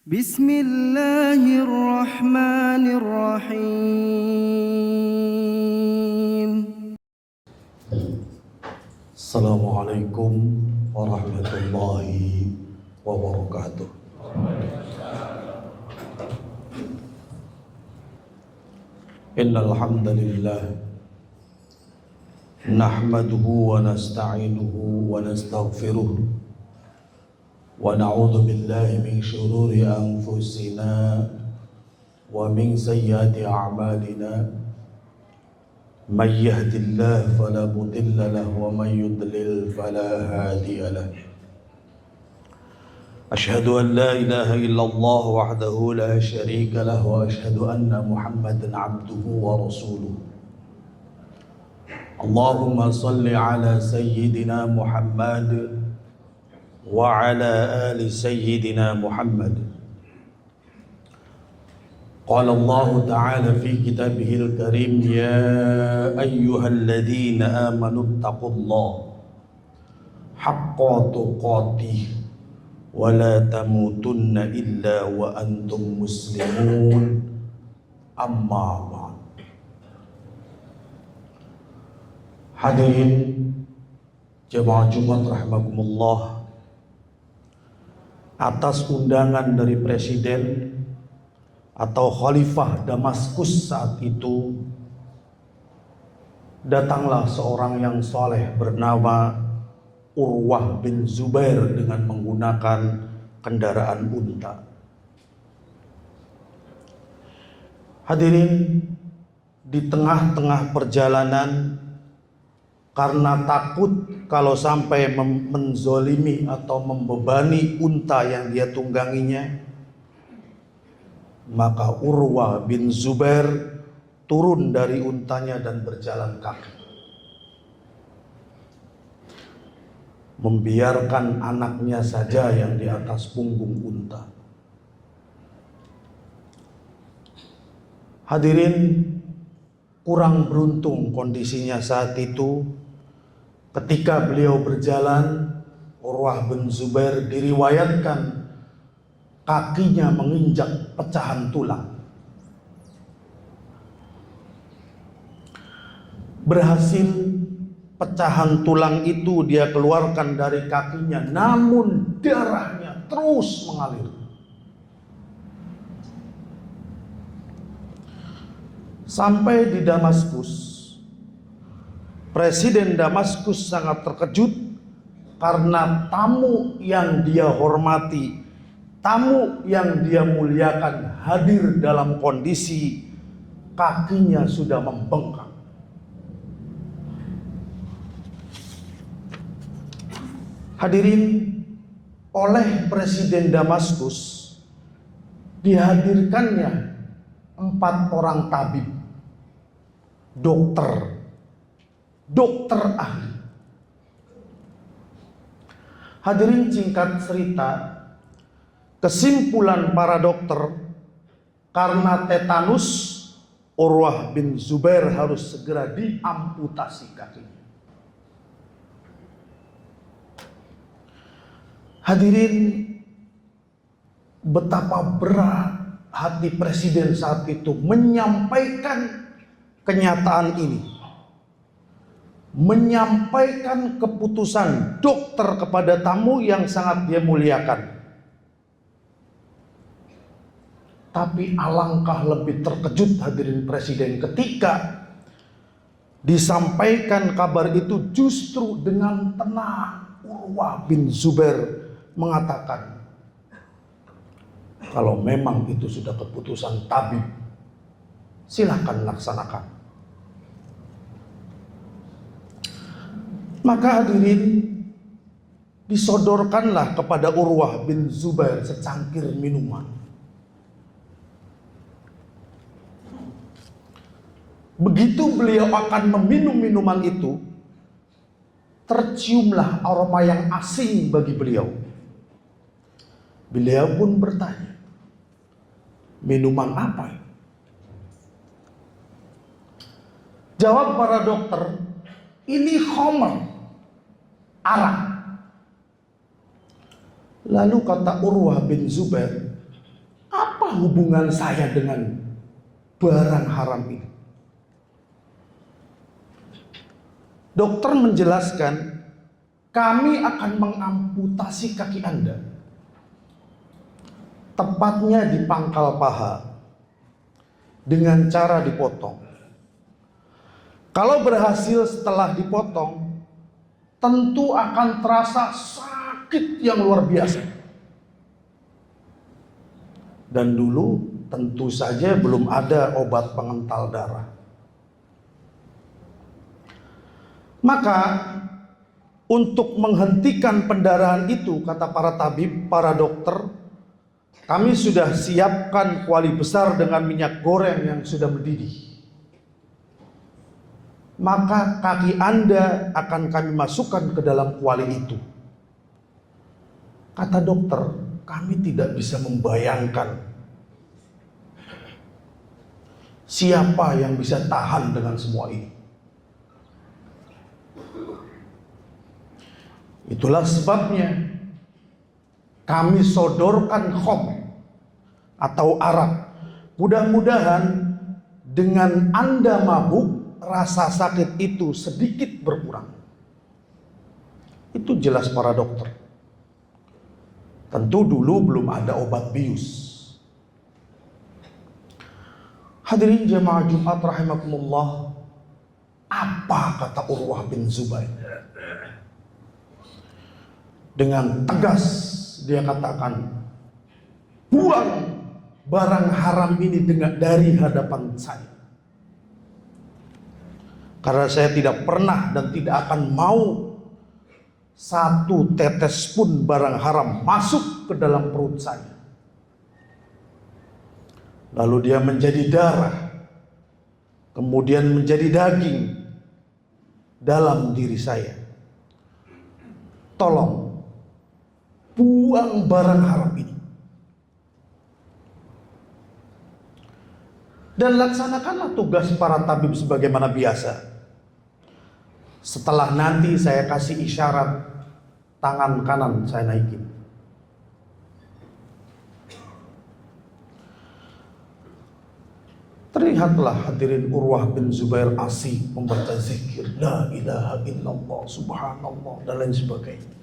Bismillahirrahmanirrahim. Assalamualaikum warahmatullahi wabarakatuh. Innal hamdalillah nahmaduhu wa nasta'inuhu wa nastaghfiruh wa na'udzu billahi min shururi anfusina wa min sayyiati a'malina. Man yahdihillahu fala mudilla lahu wa man yudlil fala hadiya lahu. Ashhadu an la ilaha illallah wahdahu la syarika lahu wa ashhadu anna Muhammadan abduhu wa rasuluh. Allahumma salli ala sayyidina Muhammad wa ala ali sayyidina Muhammad. Qala Allah ta'ala fi kitabihil karim, ya ayyuhalladzina amanu taqullaha haqqa tuqatih wa la tamutunna illa wa antum muslimun, amma ba'd. Hadirin jemaah Jumat rahimakumullah, atas undangan dari Presiden atau Khalifah Damaskus saat itu, datanglah seorang yang saleh bernama Urwah bin Zubair dengan menggunakan kendaraan unta. Hadirin, di tengah-tengah perjalanan, karena takut kalau sampai menzolimi atau membebani unta yang dia tungganginya, maka Urwah bin Zubair turun dari untanya dan berjalan kaki, membiarkan anaknya saja yang di atas punggung unta. Hadirin, kurang beruntung kondisinya saat itu. Ketika beliau berjalan, Urwah bin Zubair diriwayatkan kakinya menginjak pecahan tulang. Berhasil pecahan tulang itu dia keluarkan dari kakinya, namun darahnya terus mengalir. Sampai di Damaskus, Presiden Damaskus sangat terkejut karena tamu yang dia hormati, tamu yang dia muliakan hadir dalam kondisi kakinya sudah membengkak. Hadirin, oleh Presiden Damaskus dihadirkannya 4 orang tabib, dokter ahli. Hadirin, singkat cerita, kesimpulan para dokter, karena tetanus, Urwah bin Zubair harus segera diamputasi kakinya. Hadirin, betapa berat hati presiden saat itu menyampaikan kenyataan ini, menyampaikan keputusan dokter kepada tamu yang sangat dia muliakan. Tapi alangkah lebih terkejut hadirin presiden ketika disampaikan kabar itu justru dengan tenang. Urwah bin Zubair mengatakan, kalau memang itu sudah keputusan tabib, silakan laksanakan. Maka hadirin, disodorkanlah kepada Urwah bin Zubair secangkir minuman. Begitu beliau akan meminum minuman itu, terciumlah aroma yang asing bagi beliau. Beliau pun bertanya, minuman apa? Jawab para dokter, ini khamr, arak. Lalu kata Urwah bin Zubair, Apa hubungan saya dengan barang haram ini? Dokter menjelaskan, kami akan mengamputasi kaki Anda, tepatnya di pangkal paha, dengan cara dipotong. Kalau berhasil setelah dipotong, tentu akan terasa sakit yang luar biasa. Dan dulu tentu saja belum ada obat pengental darah. Maka untuk menghentikan pendarahan itu, kata para tabib, para dokter, kami sudah siapkan kuali besar dengan minyak goreng yang sudah mendidih. Maka kaki Anda akan kami masukkan ke dalam kuali itu. Kata dokter, kami tidak bisa membayangkan siapa yang bisa tahan dengan semua ini. Itulah sebabnya kami sodorkan khamr atau arak. Mudah-mudahan dengan Anda mabuk, rasa sakit itu sedikit berkurang. Itu jelas para dokter. Tentu dulu belum ada obat bius. Hadirin jemaah Jumat rahimakumullah, apa kata Urwah bin Zubair? Dengan tegas dia katakan, buang barang haram ini dari hadapan saya. Karena saya tidak pernah dan tidak akan mau satu tetes pun barang haram masuk ke dalam perut saya. Lalu dia menjadi darah, kemudian menjadi daging dalam diri saya. Tolong buang barang haram ini. Dan laksanakanlah tugas para tabib sebagaimana biasa. Setelah nanti saya kasih isyarat, tangan kanan saya naikin. Terlihatlah hadirin Urwah bin Zubair asik membaca zikir la ilaha illallah subhanallah dan lain sebagainya.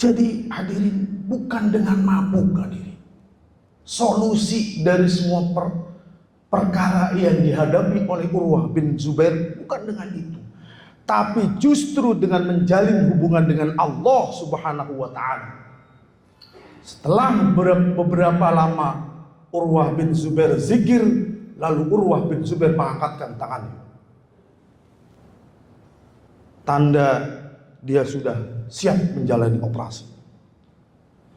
Jadi hadirin, bukan dengan mabuk hadirin solusi dari semua perkara yang dihadapi oleh Urwah bin Zubair, bukan dengan itu, tapi justru dengan menjalin hubungan dengan Allah Subhanahu wa ta'ala. Setelah beberapa lama Urwah bin Zubair zikir, lalu Urwah bin Zubair mengangkatkan tangannya, tanda dia sudah siap menjalani operasi.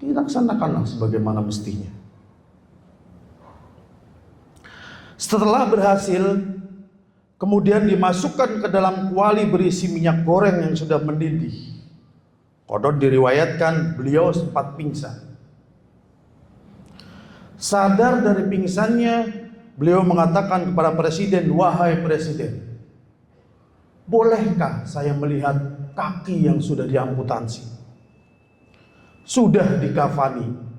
Dilaksanakanlah sebagaimana mestinya. Setelah berhasil, kemudian dimasukkan ke dalam kuali berisi minyak goreng yang sudah mendidih. Konon diriwayatkan beliau sempat pingsan. Sadar dari pingsannya, beliau mengatakan kepada presiden, wahai presiden, bolehkah saya melihat kaki yang sudah diamputasi, sudah dikafani?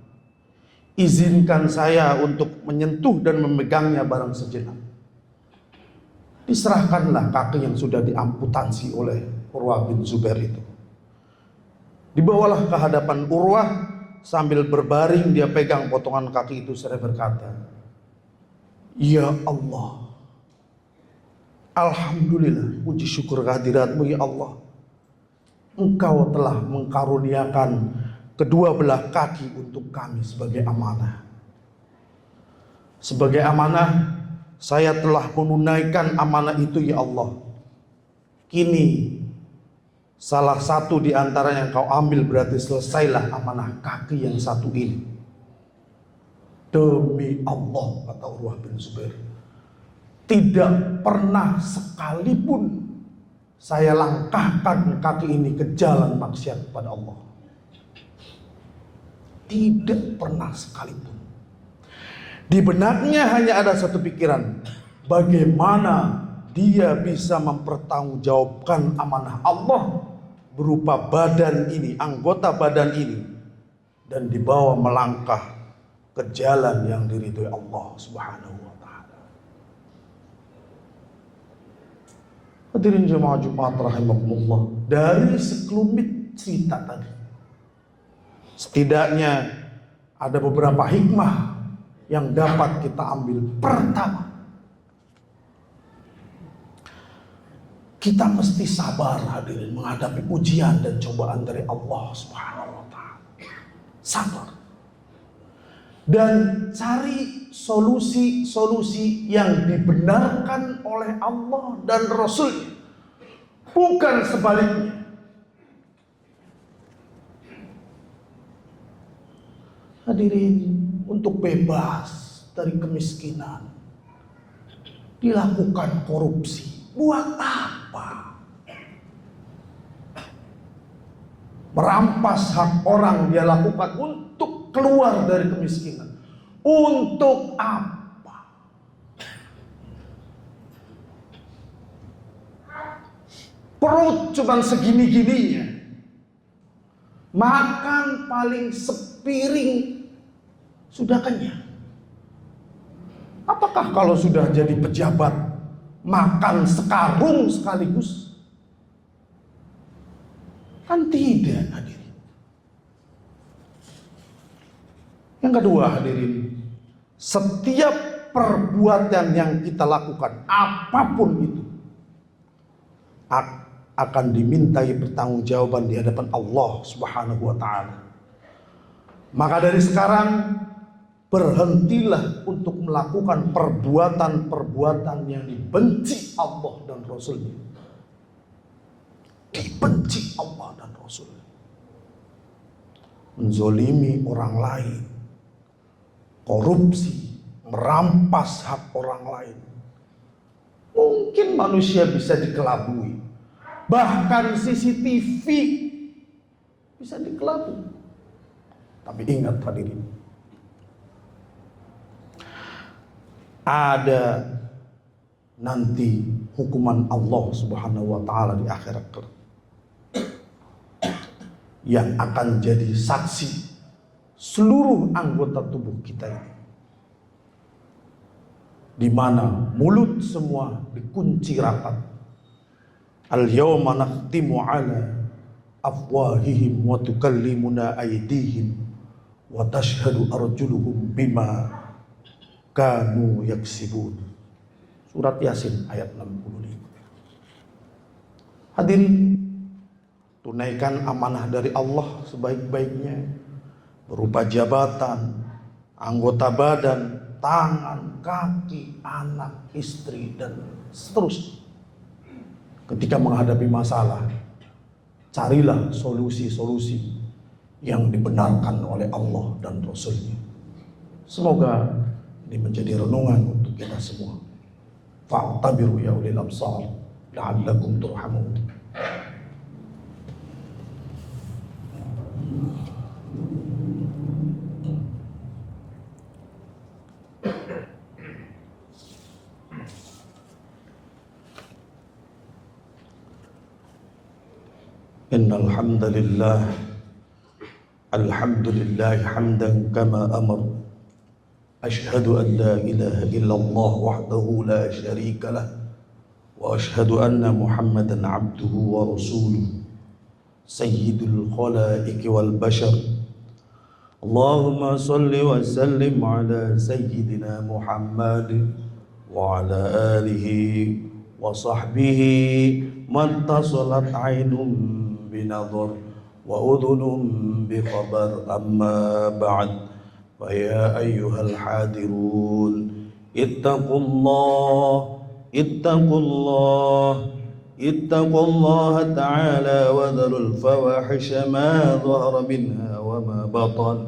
Izinkan saya untuk menyentuh dan memegangnya barang sejenak. Diserahkanlah kaki yang sudah diamputasi oleh Urwah bin Zubair itu. Dibawalah ke hadapan Urwah, sambil berbaring dia pegang potongan kaki itu seraya berkata, ya Allah, alhamdulillah, puji syukur kehadiratmu ya Allah. Engkau telah mengkaruniakan kedua belah kaki untuk kami sebagai amanah. Sebagai amanah, saya telah menunaikan amanah itu ya Allah. Kini salah satu di antara yang kau ambil, berarti selesailah amanah kaki yang satu ini. Demi Allah, kata Urwah bin Zubair, tidak pernah sekalipun saya langkahkan kaki ini ke jalan maksiat kepada Allah. Tidak pernah sekalipun. Di benaknya hanya ada satu pikiran, bagaimana dia bisa mempertanggungjawabkan amanah Allah berupa badan ini, anggota badan ini, dan dibawa melangkah ke jalan yang diridhoi Allah Subhanahu wa taala. Hadirin jemaah Jumat rahimakumullah, dari sekelumit cerita tadi setidaknya ada beberapa hikmah yang dapat kita ambil. Pertama, kita mesti sabar hadirin menghadapi ujian dan cobaan dari Allah Subhanahu wa taala. Sabar. Dan cari solusi-solusi yang dibenarkan oleh Allah dan Rasul, bukan sebaliknya. Hadirin, untuk bebas dari kemiskinan dilakukan korupsi. Buat apa? Merampas hak orang dia lakukan untuk keluar dari kemiskinan. Untuk apa? Perut cuma segini-gininya, makan paling sepiring sudah kenyang. Apakah kalau sudah jadi pejabat makan sekarung sekaligus? Kan tidak, hadirin. Yang kedua, hadirin, setiap perbuatan yang kita lakukan, apapun itu, akan dimintai pertanggungjawaban di hadapan Allah Subhanahu wa taala. Maka dari sekarang berhentilah untuk melakukan perbuatan-perbuatan yang dibenci Allah dan Rasulnya. Dibenci Allah dan Rasulnya. Menzolimi orang lain, korupsi, merampas hak orang lain. Mungkin manusia bisa dikelabui, bahkan CCTV bisa dikelabui. Tapi ingat hadirin, ada nanti hukuman Allah Subhanahu wa taala di akhirat yang akan jadi saksi seluruh anggota tubuh kita ini, di mana mulut semua dikunci rapat. Al-yawma nakhtimu ala afwahihim wa tukallimuna aydihim wa tashhadu arjuluhum bima kanu yaksibun. Surat Yasin ayat 65. Hadirin, tunaikan amanah dari Allah sebaik-baiknya, berupa jabatan, anggota badan, tangan, kaki, anak, istri, dan seterusnya. Ketika menghadapi masalah, carilah solusi-solusi yang dibenarkan oleh Allah dan Rasulnya. Semoga ini menjadi renungan untuk kita semua. Fa'tabiru ya ulil absar la'allakum turhamun. Innal hamdalillah, alhamdulillah hamdan kama amar. Ashhadu an la ilaha illallah wahdahu la syarika lah, wa ashhadu anna Muhammadan abduhu wa rasuluh, sayyidul khalaiqi wal bashar. Allahumma salli wa sallim ala sayyidina Muhammad wa ala alihi wa sahbihi man tasalat ainum binadhar wa udhunum bi khabar. Amma ba'd. فيا أيها الحاضرون اتقوا الله تعالى وذروا الفواحش ما ظهر منها وما بطن.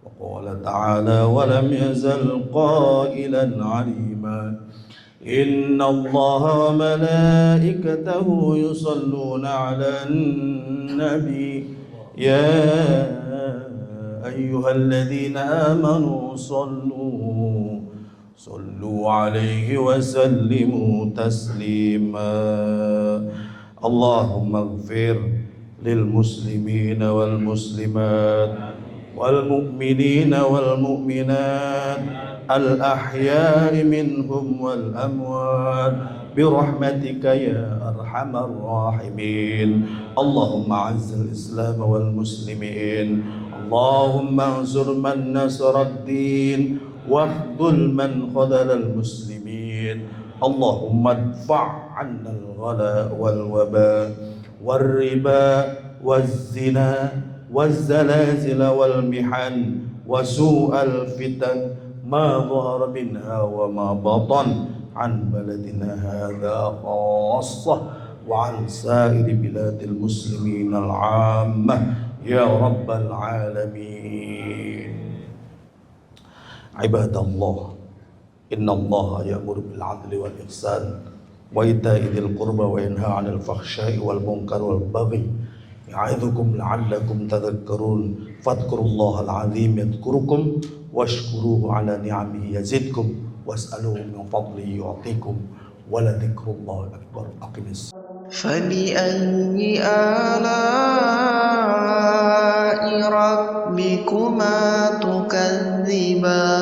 وقال تعالى ولم يزل قائلا عليما إن الله وملائكته يصلون على النبي يا أيها الذين آمنوا صلوا عليه وسلموا تسليما. اللهم اغفر للمسلمين والمسلمات والمؤمنين والمؤمنات الأحياء منهم والأموات برحمتك يا أرحم الراحمين. اللهم أعز الإسلام والمسلمين، اللهم انصر من نصر الدين واخذل من خذل المسلمين. اللهم ادفع عنا الغلاء والوباء والربا والزنا والزلازل والمحن وسوء الفتن ما ظهر منها وما بطن عن بلدنا هذا خاصة وعن سائر بلاد المسلمين العامة يا رب العالمين. عباد الله، إن الله يأمر بالعدل والإحسان وإيتاء ذي القربى وينهى عن الفحشاء والمنكر والبغي يعظكم لعلكم تذكرون. فاذكروا الله العظيم يذكركم واشكروه على نعمه يزدكم واسألوه من فضله يعطيكم ولذكر الله أكبر. أقم الصلاة. فبأي آلاء ربكما تكذبان